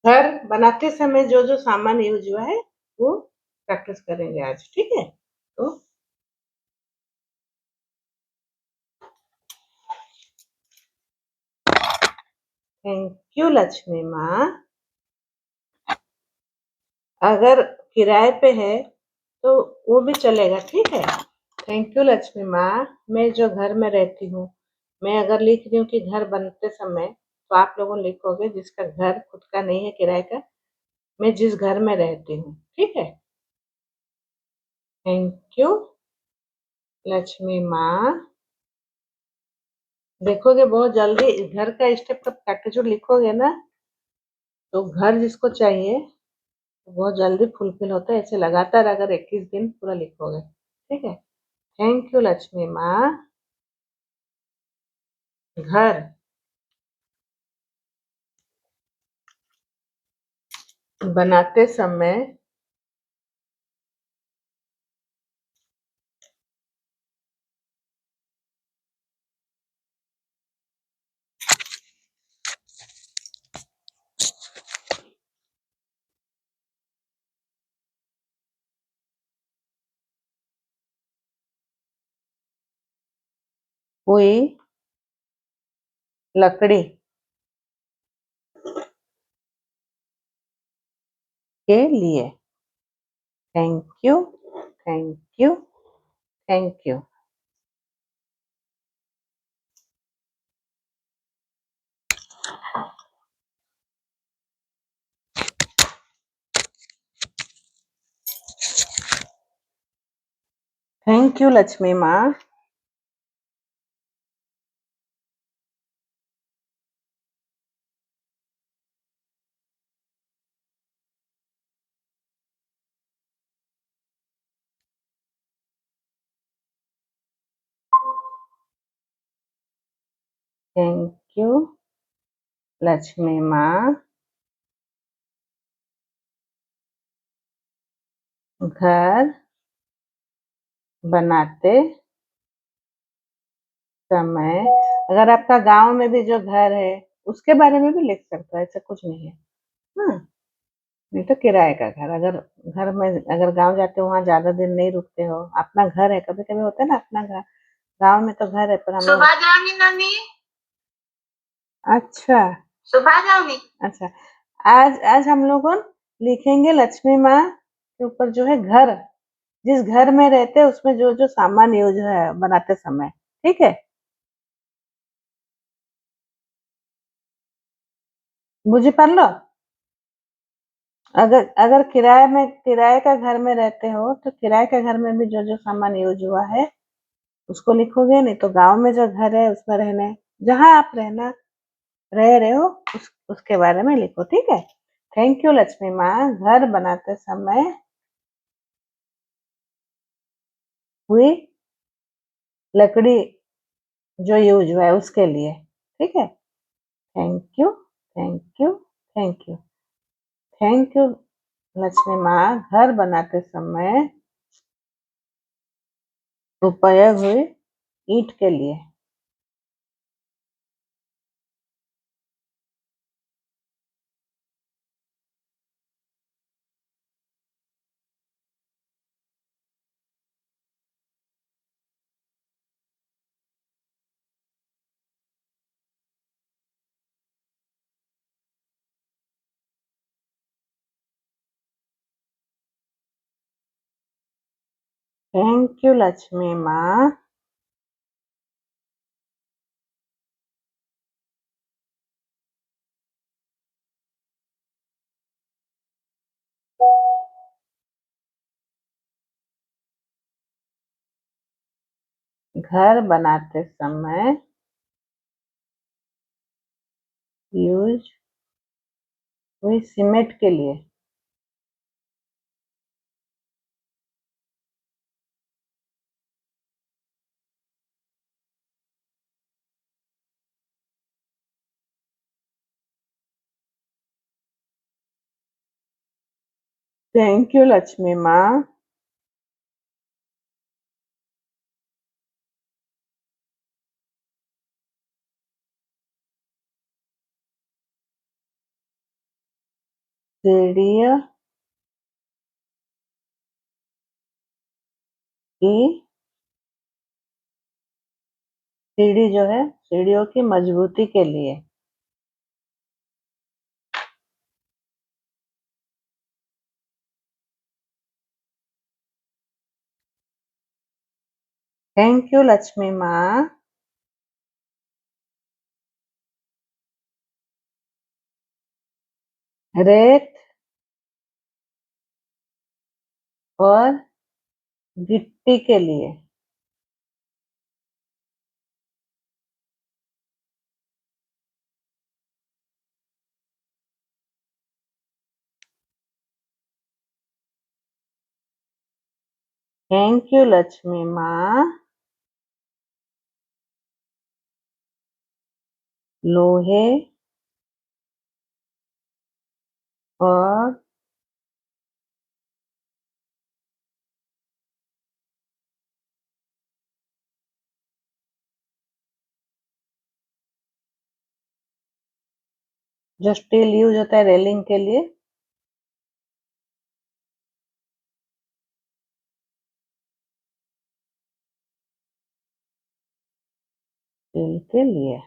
घर बनाते समय जो जो सामान यूज हुआ है वो प्रैक्टिस करेंगे आज, ठीक है? तो थैंक यू लक्ष्मी माँ। अगर किराए पे है तो वो भी चलेगा, ठीक है? थैंक यू लक्ष्मी माँ। मैं जो घर में रहती हूँ, मैं अगर लिख रही हूँ कि घर बनते समय, तो आप लोगों लिखोगे जिसका घर खुद का नहीं है, किराए का, मैं जिस घर में रहती हूँ, ठीक है? थैंक यू लक्ष्मी माँ। देखोगे बहुत जल्दी घर का स्टेप का प्रैक्टिस लिखोगे ना, तो घर जिसको चाहिए तो बहुत जल्दी फुलफिल होता है। ऐसे लगातार अगर 21 दिन पूरा लिखोगे, ठीक है? थैंक यू लक्ष्मी माँ। घर बनाते समय हुई लकड़ी के लिए। Thank you, thank you, thank you. Thank you Lakshmi माँ। थैंक यू लक्ष्मी माँ। घर बनाते समय, अगर आपका गांव में भी जो घर है उसके बारे में भी लिख सकते हो, ऐसा कुछ नहीं है। हाँ, नहीं तो किराए का घर। अगर घर में अगर गांव जाते हो, वहां ज्यादा दिन नहीं रुकते हो, अपना घर है, कभी कभी होता है ना अपना घर, गांव में तो घर है पर हम लोग। सुबह जाओगी नानी? अच्छा, सुबह जाओगी? अच्छा, आज आज हम लोग लिखेंगे लक्ष्मी माँ के ऊपर जो है घर, जिस घर में रहते हैं उसमें जो जो सामान यूज है बनाते समय, ठीक है? बुझी पार लो। अगर अगर किराए का घर में रहते हो तो किराए के घर में भी जो जो सामान यूज हुआ है उसको लिखोगे। नहीं तो गांव में जो घर है उसमें रहने, जहां आप रह रहे हो उसके बारे में लिखो, ठीक है? थैंक यू लक्ष्मी माँ। घर बनाते समय हुई लकड़ी जो यूज हुआ है उसके लिए, ठीक है? Thank you, thank you, thank you, thank you Lakshmi माँ। घर बनाते समय उपयोग हुई ईंट के लिए। थैंक यू लक्ष्मी माँ। घर बनाते समय यूज हुई सीमेंट के लिए। थैंक यू लक्ष्मी माँ। सीढ़ियों की सीढ़ी जो है सीढ़ियों की मजबूती के लिए। थैंक यू लक्ष्मी माँ। रेत और गिट्टी के लिए। थैंक यू लक्ष्मी माँ। लोहे और जो स्टील यूज होता है रेलिंग के लिए। स्टील के लिए।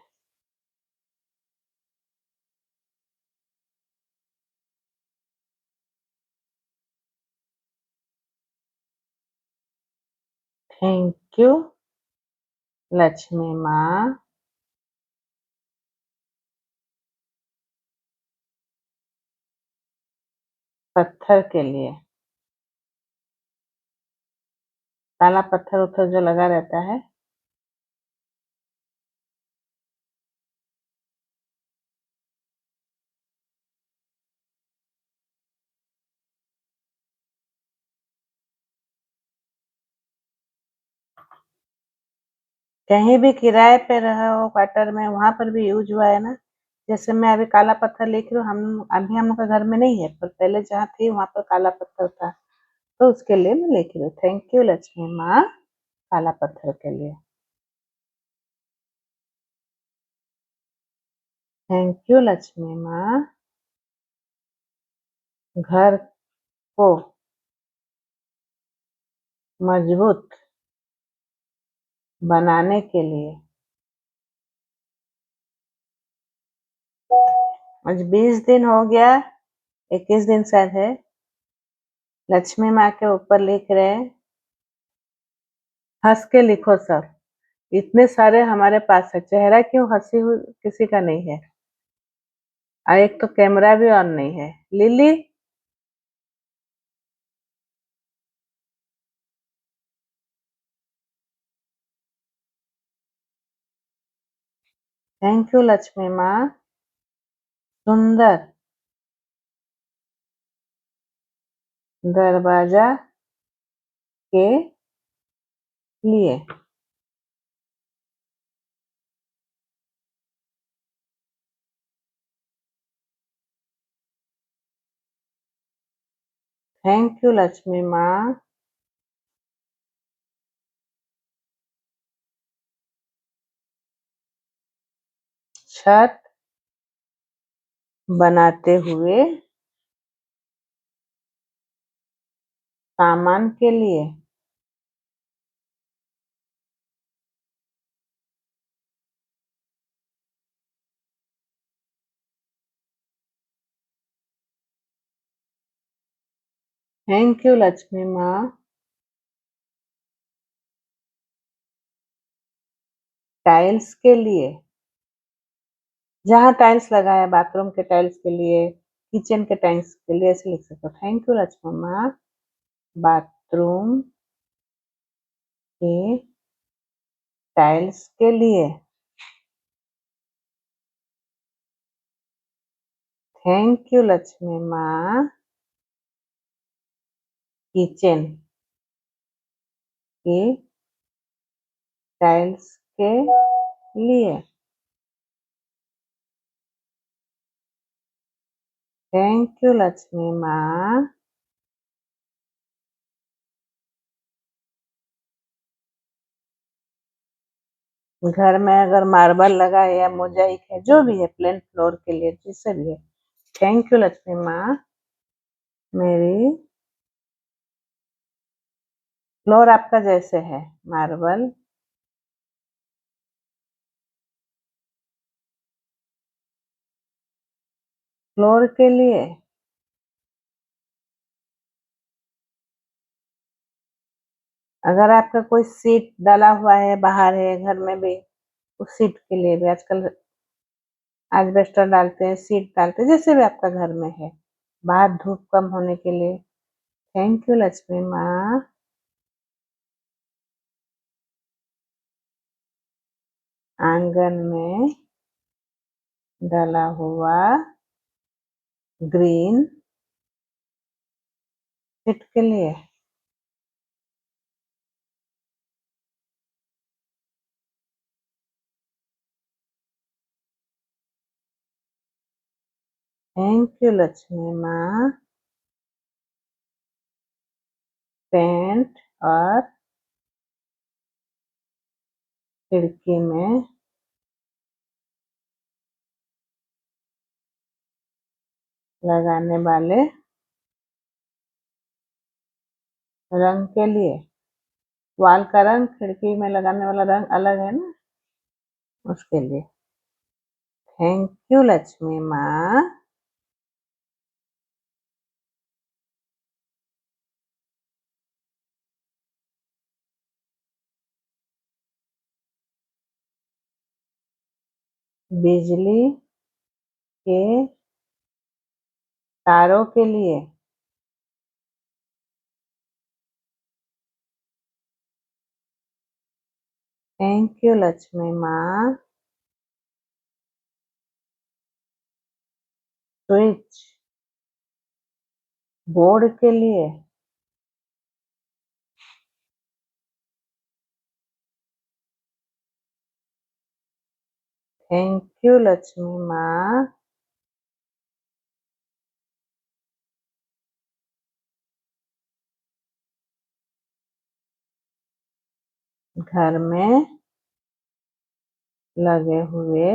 थैंक यू लक्ष्मी माँ। पत्थर के लिए। काला पत्थर उथर जो लगा रहता है। कहीं भी किराए पे रहा हो क्वार्टर में वहां पर भी यूज हुआ है ना। जैसे मैं अभी काला पत्थर लिख रही हूँ, हम अभी हम लोग के घर में नहीं है, पर पहले जहाँ थी वहां पर काला पत्थर था, तो उसके लिए मैं लिख रही हूँ। थैंक यू लक्ष्मी माँ काला पत्थर के लिए। थैंक यू लक्ष्मी माँ घर को मजबूत बनाने के लिए। आज 20 दिन हो गया, 21 दिन शायद है। लक्ष्मी माँ के ऊपर लिख रहे हैं, हंस के लिखो सब। इतने सारे हमारे पास है, चेहरा क्यों हंसी हुई किसी का नहीं है। और एक तो कैमरा भी ऑन नहीं है। लिली थैंक यू लक्ष्मी माँ सुंदर दरवाजा के लिए। थैंक यू लक्ष्मी माँ छत बनाते हुए सामान के लिए। थैंक यू लक्ष्मी माँ टाइल्स के लिए। जहाँ टाइल्स लगाया बाथरूम के टाइल्स के लिए, किचन के टाइल्स के लिए ऐसे लिख सकते हो। थैंक यू लक्ष्मी माँ बाथरूम के टाइल्स के लिए। थैंक यू लक्ष्मी माँ किचन के टाइल्स के लिए। थैंक यू लक्ष्मी माँ घर में अगर मार्बल लगा है या मोजाइक है जो भी है प्लेन फ्लोर के लिए जिससे भी है। थैंक यू लक्ष्मी माँ मेरी फ्लोर आपका जैसे है मार्बल। फ्लोर के लिए अगर आपका कोई सीट डाला हुआ है बाहर है घर में भी, उस सीट के लिए भी आजकल एस्बेस्टस डालते हैं, सीट डालते हैं, जैसे भी आपका घर में है, बाहर धूप कम होने के लिए। थैंक यू लक्ष्मी माँ। आंगन में डाला हुआ ग्रीन सीट के लिए। थैंक यू लक्ष्मी माँ। पेंट और खिड़की में लगाने वाले रंग के लिए। वॉल का रंग, खिड़की में लगाने वाला रंग अलग है ना, उसके लिए। थैंक यू लक्ष्मी माँ। बिजली के तारों के लिए। थैंक यू लक्ष्मी माँ। स्विच बोर्ड के लिए। थैंक यू लक्ष्मी माँ। घर में लगे हुए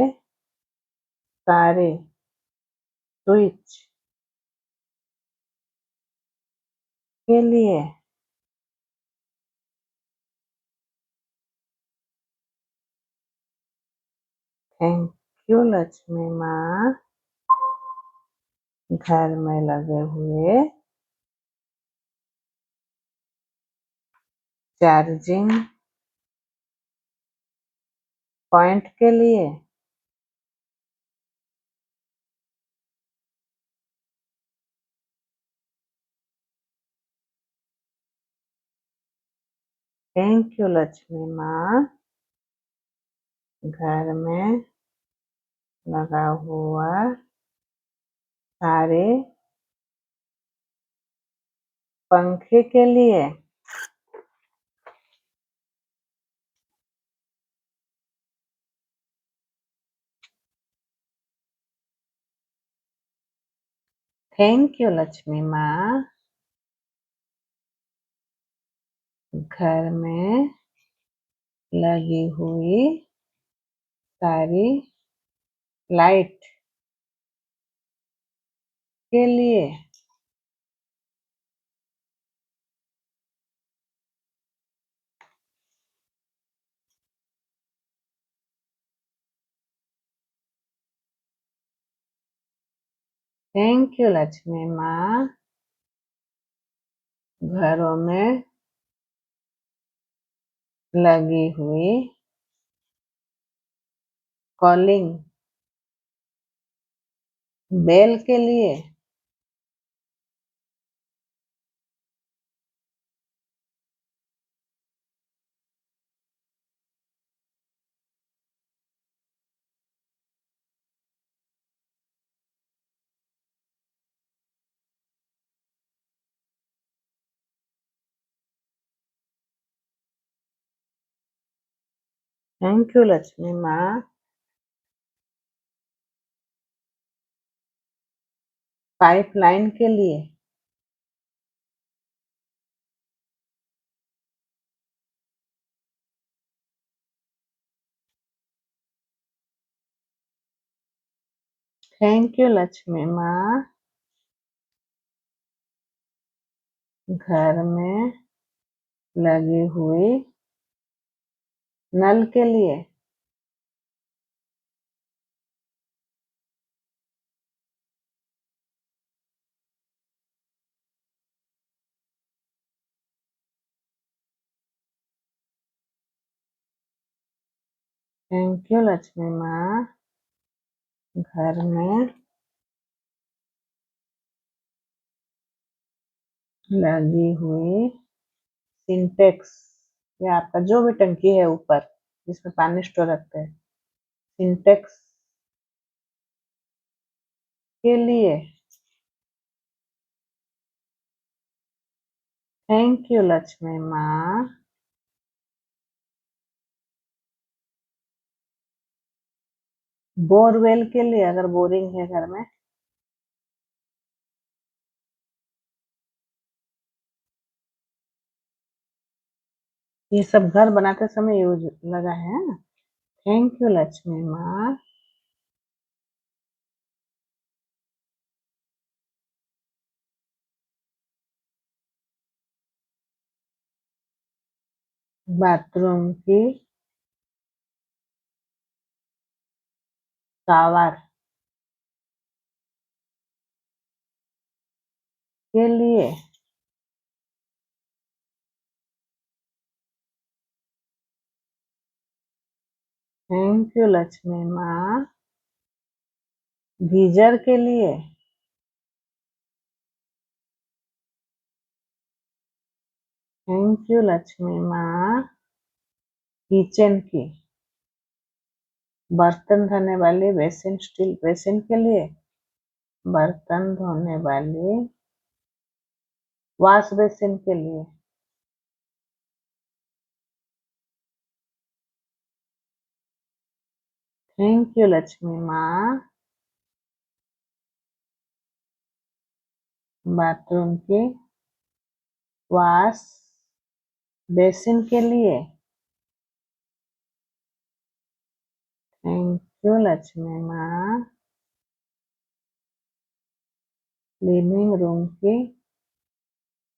सारे स्विच के लिए। थैंक यू लक्ष्मी माँ। घर में लगे हुए चार्जिंग पॉइंट के लिए। थैंक यू लक्ष्मी माँ। घर में लगा हुआ सारे पंखे के लिए। थैंक यू लक्ष्मी माँ। घर में लगी हुई सारी लाइट के लिए। थैंक यू लक्ष्मी माँ। घरों में लगी हुई कॉलिंग बेल के लिए। थैंक यू लक्ष्मी माँ। पाइपलाइन के लिए। थैंक यू लक्ष्मी माँ। घर में लगी हुई नल के लिए। थैंक यू लक्ष्मी माँ। घर में लगी हुई सिंटेक्स, या आपका जो भी टंकी है ऊपर जिसमें पानी स्टोर रखते हैं, सिंटेक्स के लिए। थैंक यू लक्ष्मी माँ। बोरवेल के लिए, अगर बोरिंग है घर में। ये सब घर बनाते समय यूज लगा है ना। थैंक यू लक्ष्मी माँ। बाथरूम की शावर के लिए। थैंक यू लक्ष्मी माँ। गीजर के लिए। थैंक यू लक्ष्मी माँ। किचन की बर्तन धोने वाली बेसिन, स्टील बेसिन के लिए। बर्तन धोने वाली वॉश बेसिन के लिए। थैंक यू लक्ष्मी माँ। बाथरूम की वॉश बेसिन के लिए। थैंक यू लक्ष्मी माँ। लिविंग रूम की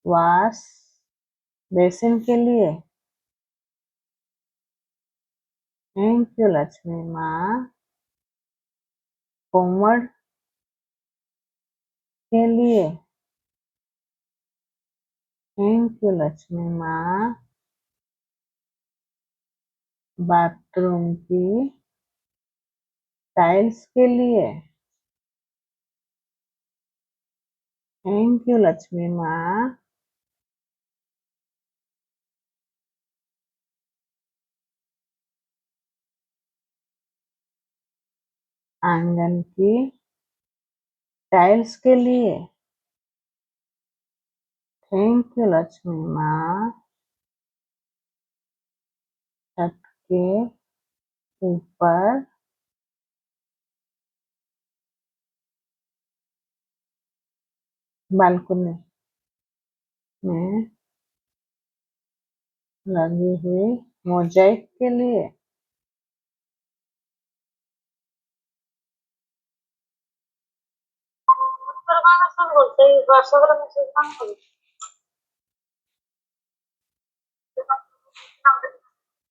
वॉश बेसिन के लिए। थैंक यू लक्ष्मी माँ। कोमोड के लिए। थैंक यू लक्ष्मी माँ। बाथरूम की टाइल्स के लिए। थैंक यू लक्ष्मी माँ। आंगन की टाइल्स के लिए। थैंक यू लक्ष्मी माँ। छत के ऊपर बालकनी में लगी हुई मोजाइक के लिए।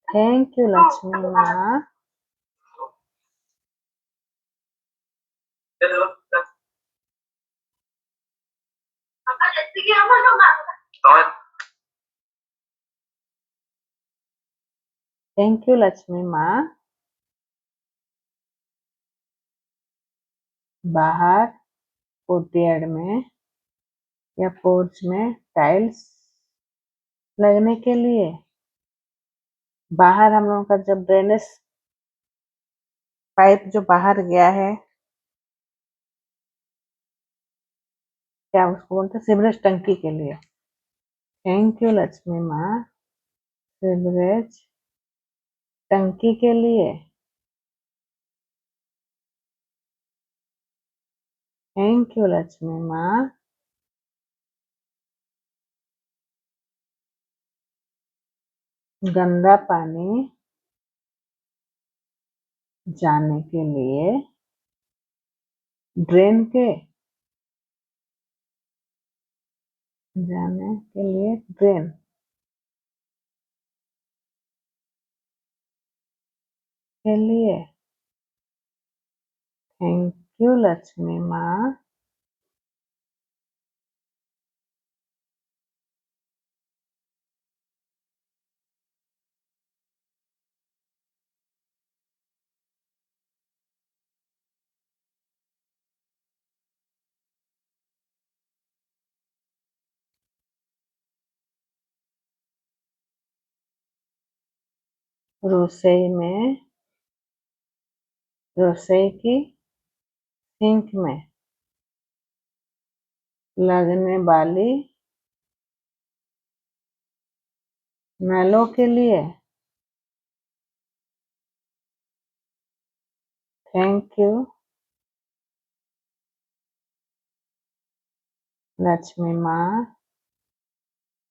थैंक यू लक्ष्मी माँ। थैंक यू लक्ष्मी माँ। बाहर कोर्टयार्ड में या पोर्च में टाइल्स लगने के लिए। बाहर हम लोगों का जब ड्रेनेज पाइप जो बाहर गया है, क्या उसको बोलते हैं, सीवरेज टंकी के लिए। थैंक यू लक्ष्मी माँ। सीवरेज टंकी के लिए। थैंक यू लक्ष्मी माँ। गंदा पानी जाने के लिए ड्रेन के जाने के लिए ट्रेन के लिए। थैंक यू लक्ष्मी माँ। रसोई में, रसोई की सिंक में लगने वाली नलों के लिए। थैंक यू लक्ष्मी माँ।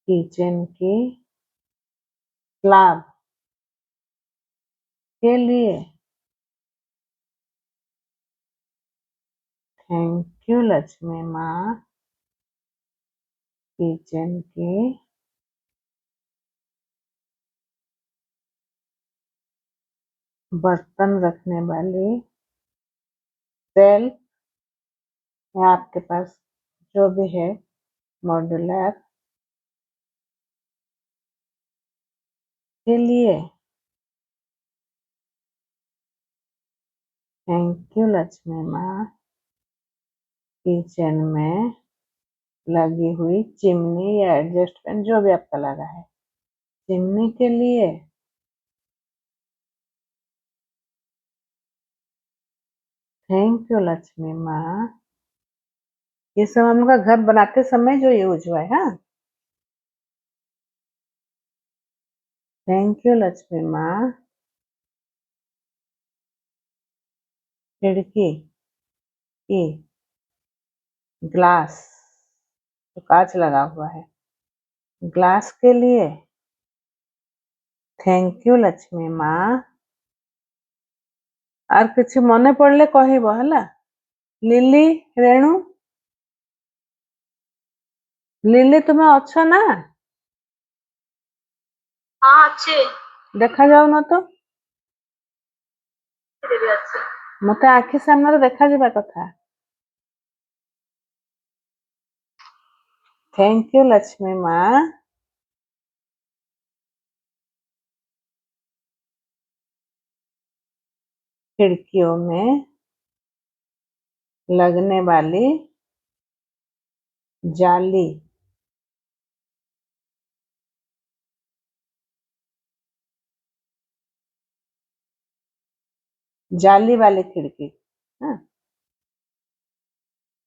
किचन की स्लैब के लिए। थैंक यू लक्ष्मी माँ। किचन की बर्तन रखने वाली शेल्फ या आपके पास जो भी है मॉड्यूलर के लिए। थैंक यू लक्ष्मी माँ। किचन में लगी हुई चिमनी या एडजस्ट फैन जो भी आपका लगा है चिमनी के लिए। थैंक यू लक्ष्मी माँ। ये सब हम लोग का घर बनाते समय जो यूज हुआ है। हाँ, थैंक यू लक्ष्मी माँ। खिड़की की ग्लास जो कांच लगा हुआ है ग्लास के लिए। थैंक यू लक्ष्मी माँ। आर किसी मने पड़ले कहब है। लिली रेणु लिली तुम्हें अच्छा ना। हाँ अच्छे। देखा जाऊ न तो मते आखि सामने देखा जावा कथा। थैंक यू लक्ष्मी माँ। खिड़कियों में लगने वाली जाली जाली वाली खिड़की। हाँ,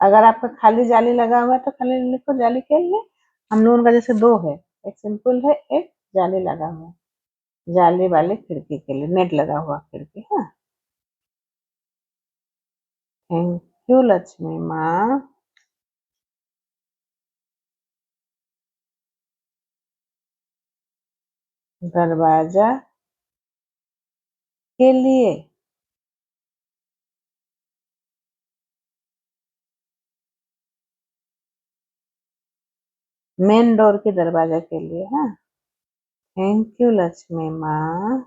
अगर आपका खाली जाली लगा हुआ है तो खाली लिखो जाली के लिए। हम लोगों का जैसे दो है, एक सिंपल है एक जाली लगा हुआ है। जाली वाली खिड़की के लिए नेट लगा हुआ खिड़की। हाँ, थैंक यू लक्ष्मी माँ। दरवाजा के लिए। मेन डोर के दरवाजा के लिए। हाँ, थैंक यू लक्ष्मी माँ।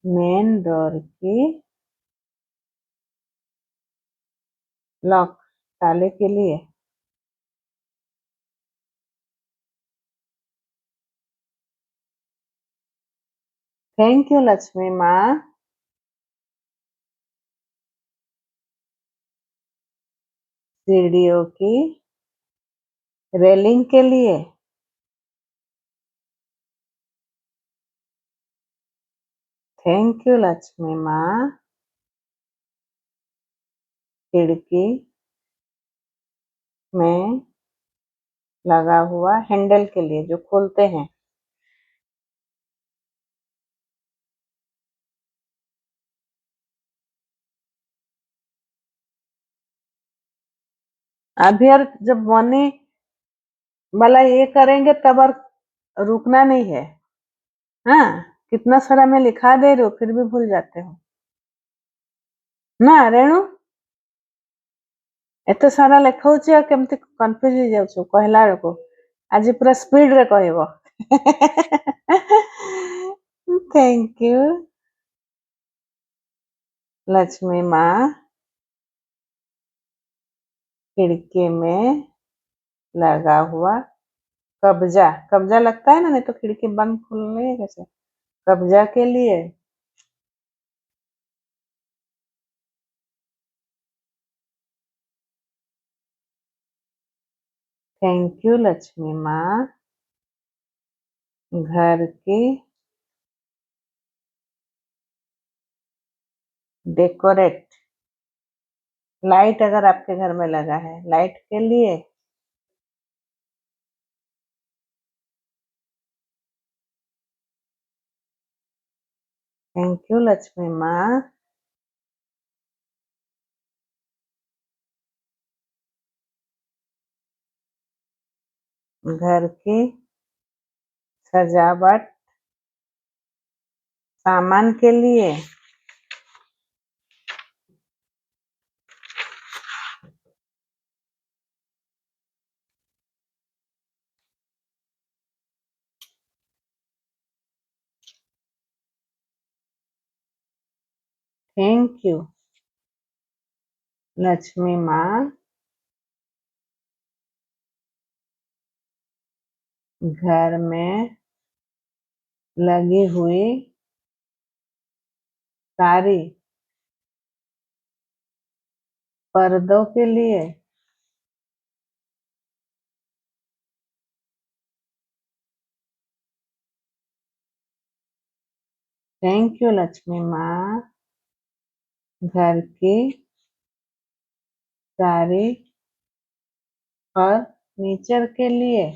मेन डोर की लॉक ताले के लिए। थैंक यू लक्ष्मी माँ। सीढ़ियों की रेलिंग के लिए। थैंक यू लक्ष्मी माँ। खिड़की में लगा हुआ हैंडल के लिए जो खोलते हैं। अभी और जब बने वाला ये करेंगे तब और रुकना नहीं है। हाँ, कितना सारा मैं लिखा दे रही हूँ फिर भी भूल जाते हो ना रेणु। एते सारा लेखाउछि आ केमती कंफ्यूज हो जाउछु कहला बेलको आज पूरा स्पीड रे कहबो थैंक यू लक्ष्मी माँ खिड़की में लगा हुआ कब्जा कब्जा लगता है ना, नहीं तो खिड़की बंद खुलने कैसे, कब्जा के लिए थैंक यू लक्ष्मी माँ घर की डेकोरेट लाइट अगर आपके घर में लगा है लाइट के लिए थैंक यू लक्ष्मी माँ घर की सजावट सामान के लिए थैंक यू लक्ष्मी माँ घर में लगी हुई सारी पर्दों के लिए थैंक यू लक्ष्मी माँ घर की सारी फर्नीचर के लिए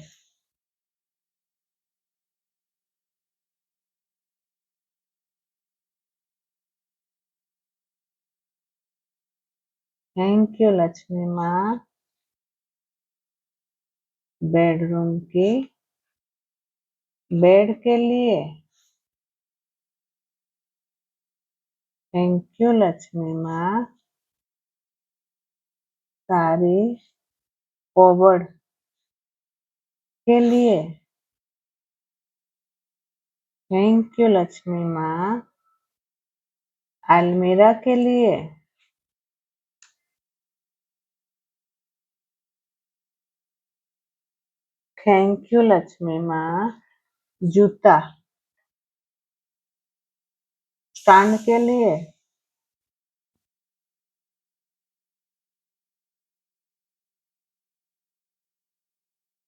थैंक यू लक्ष्मी माँ बेडरूम की बेड के लिए थैंक यू लक्ष्मी माँ सारी कबर्ड के लिए थैंक यू लक्ष्मी माँ अलमीरा के लिए थैंक यू लक्ष्मी माँ जूता स्टैंड के लिए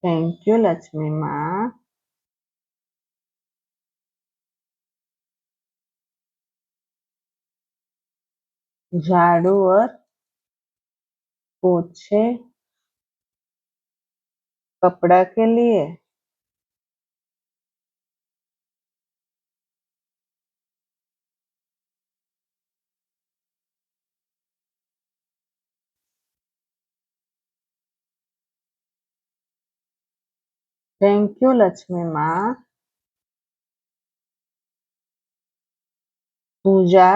थैंक यू लक्ष्मी माँ झाड़ू और पोछे कपड़ा के लिए थैंक यू लक्ष्मी माँ पूजा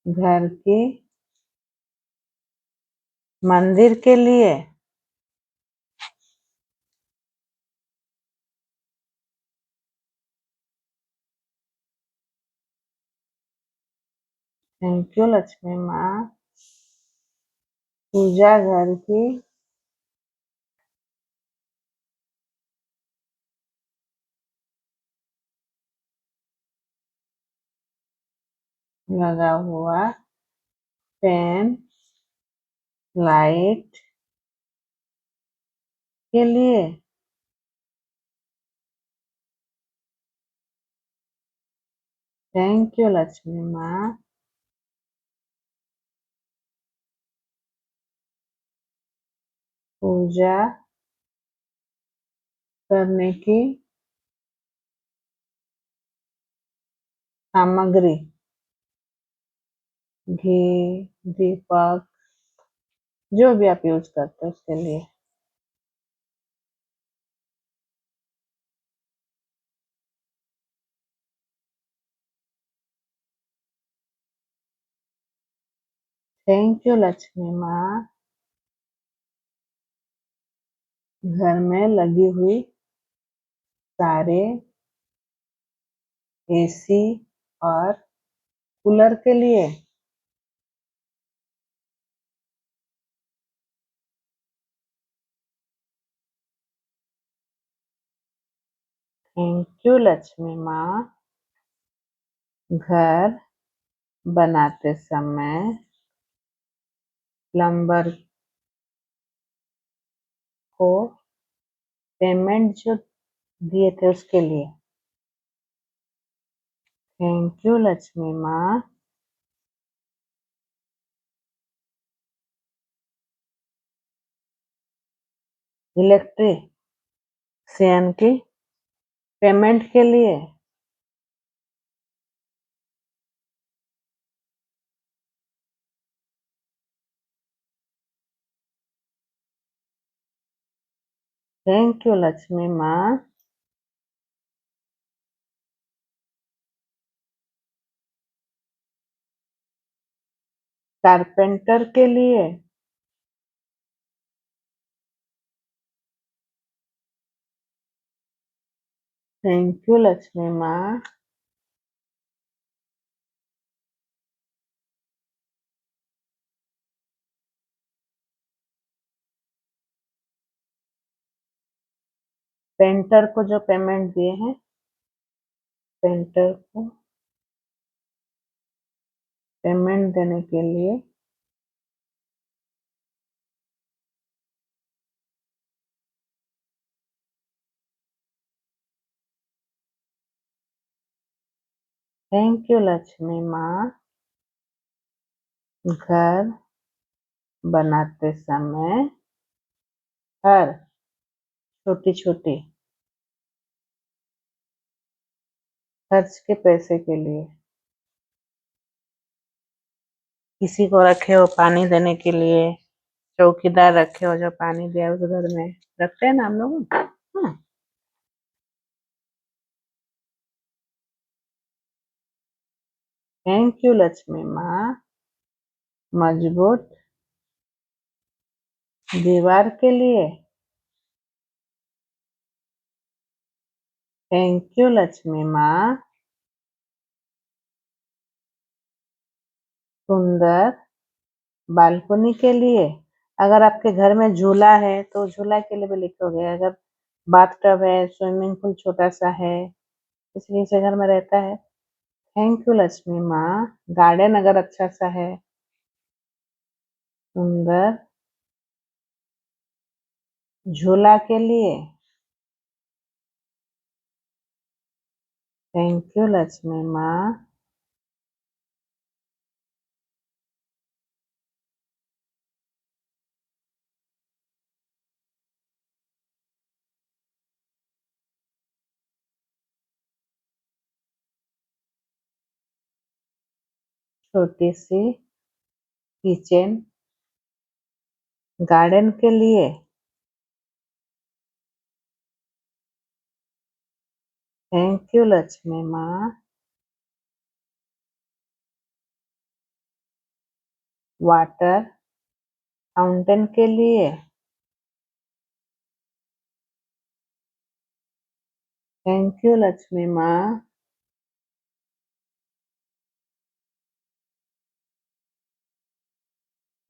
घर की मंदिर के लिए थैंक यू लक्ष्मी माँ पूजा घर की लगा हुआ फैन लाइट के लिए थैंक यू लक्ष्मी माँ पूजा करने की सामग्री घी दीपक जो भी आप यूज करते हो उसके लिए थैंक यू लक्ष्मी माँ। घर में लगी हुई सारे एसी और कूलर के लिए। थैंक यू लक्ष्मी माँ। घर बनाते समय प्लम्बर को पेमेंट जो दिए थे उसके लिए। थैंक यू लक्ष्मी माँ। इलेक्ट्रीशियन की पेमेंट के लिए। थैंक यू लक्ष्मी माँ। कारपेंटर के लिए। थैंक यू लक्ष्मी माँ। पेंटर को जो पेमेंट दिए हैं, पेंटर को पेमेंट देने के लिए। थैंक यू लक्ष्मी माँ। घर बनाते समय हर छोटी छोटी खर्च के पैसे के लिए। किसी को रखे हो पानी देने के लिए, चौकीदार रखे हो जो पानी दिया उस घर में, रखते हैं ना हम लोग। हाँ। थैंक यू लक्ष्मी माँ। मजबूत दीवार के लिए। थैंक यू लक्ष्मी माँ। सुंदर बालकनी के लिए। अगर आपके घर में झूला है तो झूला के लिए भी लिखोगे। अगर बाथ टब है, स्विमिंग पूल छोटा सा है, इसलिए से घर में रहता है। थैंक यू लक्ष्मी माँ। गार्डन अगर अच्छा सा है, सुंदर झूला के लिए। थैंक यू लक्ष्मी माँ। छोटी सी किचन गार्डन के लिए। थैंक यू लक्ष्मी माँ। वाटर फाउंटेन के लिए। थैंक यू लक्ष्मी माँ।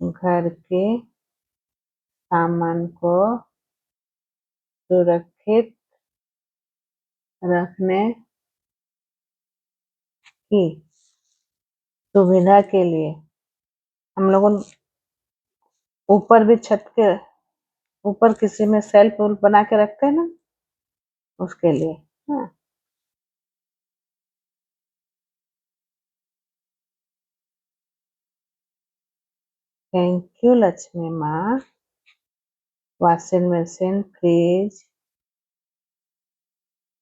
घर के सामान को सुरक्षित रखने की सुविधा के लिए। हम लोगों ऊपर भी छत के ऊपर किसी में सेल्फ वेल्फ बना के रखते हैं ना, उसके लिए। हाँ। थैंक यू लक्ष्मी माँ। वॉशिंग मशीन, फ्रिज,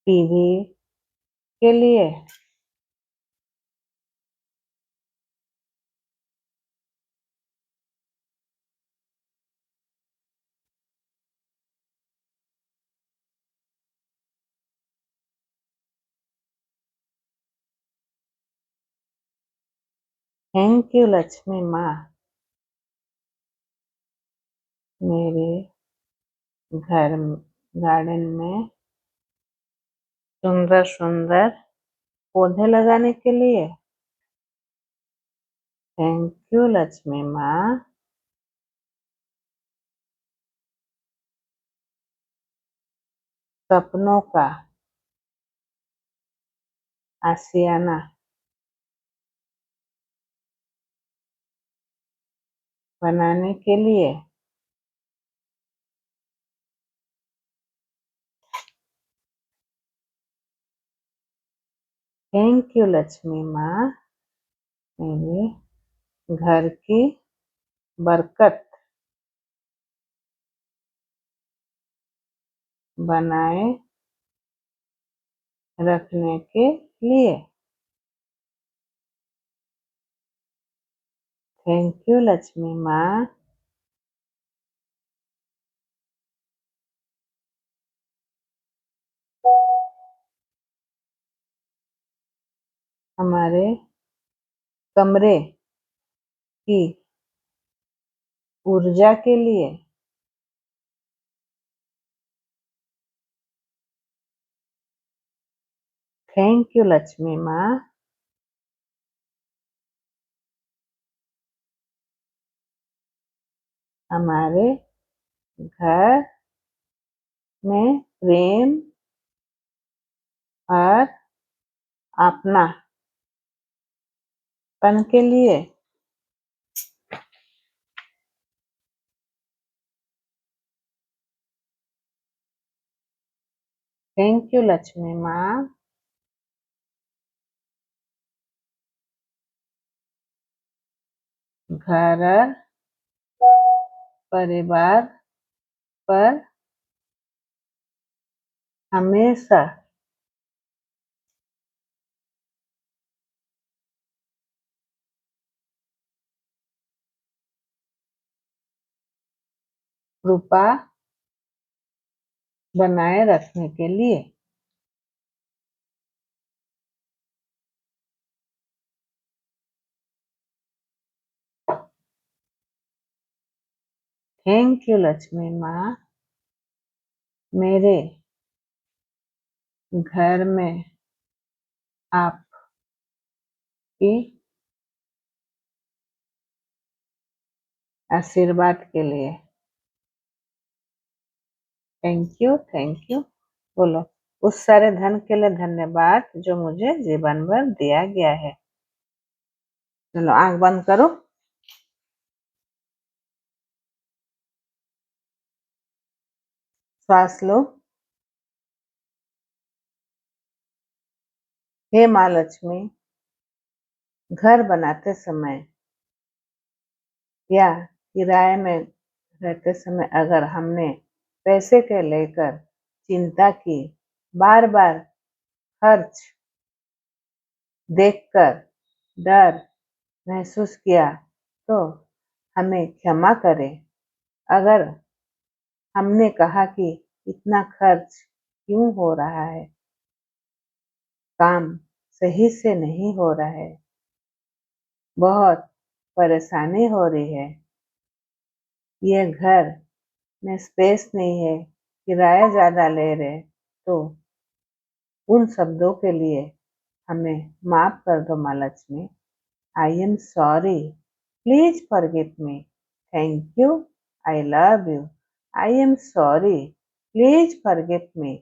टीवी के लिए। थैंक यू लक्ष्मी माँ। मेरे घर गार्डन में सुंदर सुंदर पौधे लगाने के लिए। थैंक यू लक्ष्मी माँ। सपनों का आशियाना बनाने के लिए। थैंक यू लक्ष्मी माँ। मेरे घर की बरकत बनाए रखने के लिए। थैंक यू लक्ष्मी माँ। हमारे कमरे की ऊर्जा के लिए। थैंक यू लक्ष्मी माँ। हमारे घर में प्रेम और अपनापन के लिए। थैंक यू लक्ष्मी माँ। घर परिवार पर हमेशा कृपा बनाए रखने के लिए। थैंक यू लक्ष्मी माँ। मेरे घर में आपकी आशीर्वाद के लिए। थैंक यू बोलो। उस सारे धन के लिए धन्यवाद जो मुझे जीवन भर दिया गया है। चलो आंख बंद करो। श्वास लो। हे माँ लक्ष्मी, घर बनाते समय या किराए में रहते समय अगर हमने पैसे के लेकर चिंता की, बार बार खर्च देखकर डर महसूस किया, तो हमें क्षमा करें। अगर हमने कहा कि इतना खर्च क्यों हो रहा है, काम सही से नहीं हो रहा है, बहुत परेशानी हो रही है, ये घर में स्पेस नहीं है, किराया ज़्यादा ले रहे, तो उन शब्दों के लिए हमें माफ कर दो माँ Lakshmi. I am sorry, please forgive me. Thank you, I love you. I am sorry, please forgive me.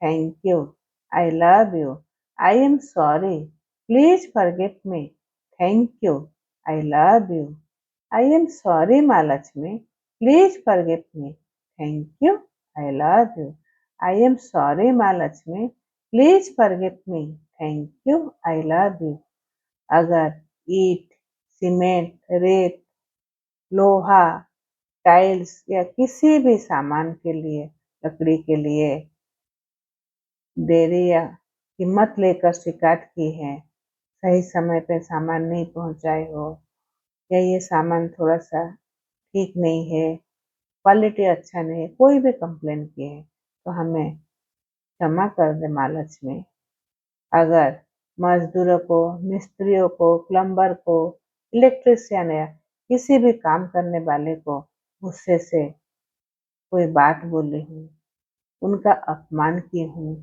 Thank you, I love you. I am sorry, please forgive me. Thank you, I love you. I am sorry माँ Lakshmi, please forgive me. Thank you, I love you. I am sorry माँ Lakshmi, please forgive me. Thank you, I love you. अगर ईंट, cement, रेत, लोहा, tiles या किसी भी सामान के लिए, लकड़ी के लिए देरी या कीमत लेकर शिकायत की है, सही समय पे सामान नहीं पहुंचाए हो, या ये सामान थोड़ा सा ठीक नहीं है, क्वालिटी अच्छा नहीं है, कोई भी कंप्लेन की है, तो हमें क्षमा कर दे माँ लक्ष्मी। अगर मजदूरों को, मिस्त्रियों को, प्लम्बर को, इलेक्ट्रिशियन या किसी भी काम करने वाले को गुस्से से कोई बात बोली हूँ, उनका अपमान की हूँ,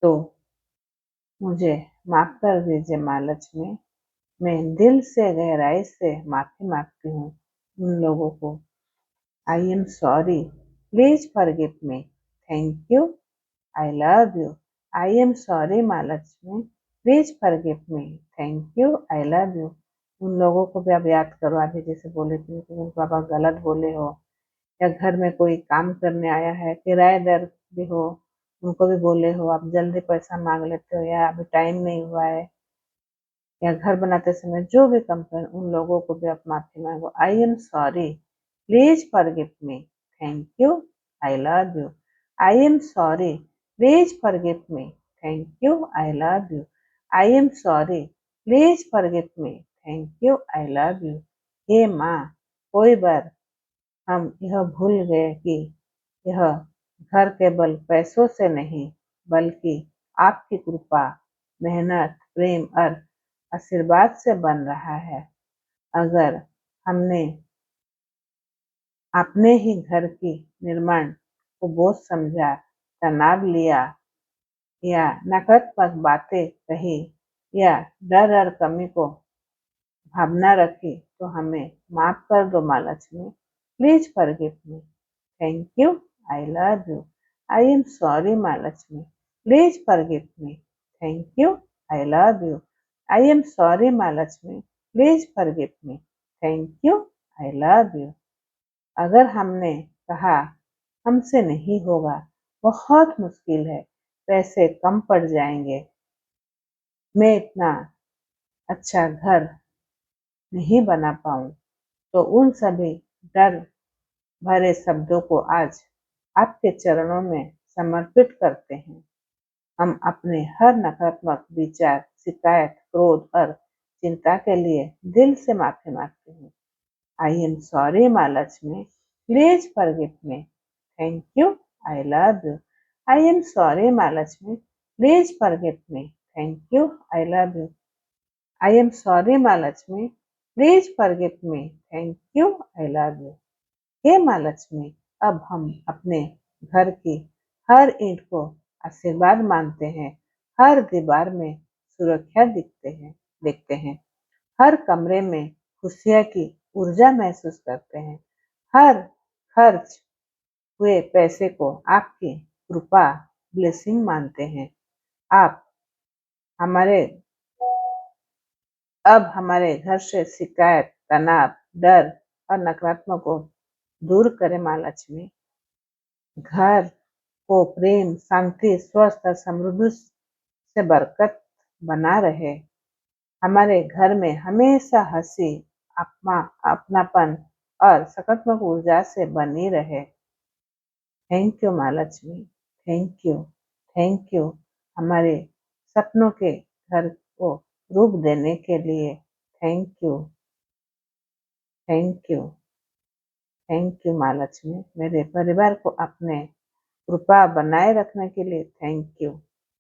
तो मुझे माफ कर दीजिए माँ लक्ष्मी। मैं दिल से गहराई से माफी मांगती हूँ उन लोगों को। I am sorry, please forgive me, thank you, I love you. I am sorry माँ Lakshmi, please forgive me, thank you, I love you. उन लोगों को भी आप याद करो, अभी जैसे बोले थे कि उनको आप गलत बोले हो, या घर में कोई काम करने आया है, किराएदार भी हो, उनको भी बोले हो आप जल्दी पैसा मांग लेते हो, या अभी टाइम नहीं हुआ है, या घर बनाते समय जो भी कंप्लेन, उन लोगों को भी आप माफी मांगो। I am sorry, please forgive me, thank you, I love you. I am sorry, please forgive me, thank you, I love you. I am sorry, please forgive me, thank you, I love you. हे माँ, कोई बार हम यह भूल गए कि यह घर केवल पैसों से नहीं, बल्कि आपकी कृपा, मेहनत, प्रेम और आशीर्वाद से बन रहा है। अगर हमने अपने ही घर की निर्माण को बोझ समझा, तनाव लिया, या नकारात्मक बातें कही, या डर और कमी को भावना रखी, तो हमें माफ कर दो माँ Lakshmi. Please forgive me, thank you, I love you. I am sorry माँ Lakshmi, please forgive me, thank you, I love you. I am sorry माँ Lakshmi, please forgive me, thank you, I love you. अगर हमने कहा हमसे नहीं होगा, बहुत मुश्किल है, पैसे कम पड़ जाएंगे, मैं इतना अच्छा घर नहीं बना पाऊँ, तो उन सभी डर भरे शब्दों को आज आपके चरणों में समर्पित करते हैं। हम अपने हर नकारात्मक विचार, शिकायत, क्रोध और चिंता के लिए दिल से माफी मांगते हैं। आई एम सॉरी माँ Lakshmi, please forgive me, thank you, I love you. I am sorry माँ Lakshmi, please forgive me, thank you, I love you. I am sorry माँ Lakshmi, please forgive me, thank you, I love you. हे माँ लक्ष्मी, अब हम अपने घर की हर ईंट को आशीर्वाद मानते हैं, हर दीवार में सुरक्षा देखते हैं, हर कमरे में खुशियाँ की ऊर्जा महसूस करते हैं, हर खर्च हुए पैसे को आपकी कृपा, ब्लेसिंग मानते हैं। आप हमारे अब हमारे घर से शिकायत, तनाव, डर और नकारात्मक को दूर करें माँ लक्ष्मी। घर को प्रेम, शांति, स्वस्थ और समृद्धि से बरकत बना रहे। हमारे घर में हमेशा हंसी, अपनापन और सकारात्मक ऊर्जा से बनी रहे। थैंक यू माँ Lakshmi, thank you, thank you, हमारे सपनों के घर को रूप देने के लिए। Thank you, thank you, thank you माँ लक्ष्मी। मेरे परिवार को अपने कृपा बनाए रखने के लिए thank you,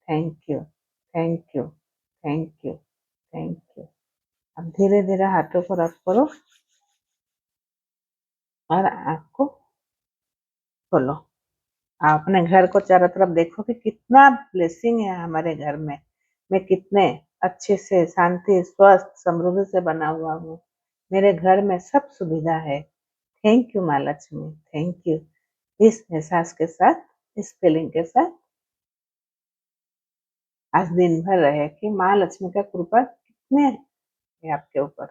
thank you, thank you, thank you, thank you. अब धीरे धीरे हाथों को रब करो और आँख को खोलो। आप अपने घर को चारों तरफ देखो कि कितना ब्लेसिंग है हमारे घर में। मैं कितने अच्छे से शांति, स्वस्थ, समृद्धि से बना हुआ हूँ। मेरे घर में सब सुविधा है। थैंक यू माँ लक्ष्मी, थैंक यू। इस एहसास के साथ, इस फीलिंग के साथ आज दिन भर रहे कि माँ लक्ष्मी का कृपा कितने है आपके ऊपर।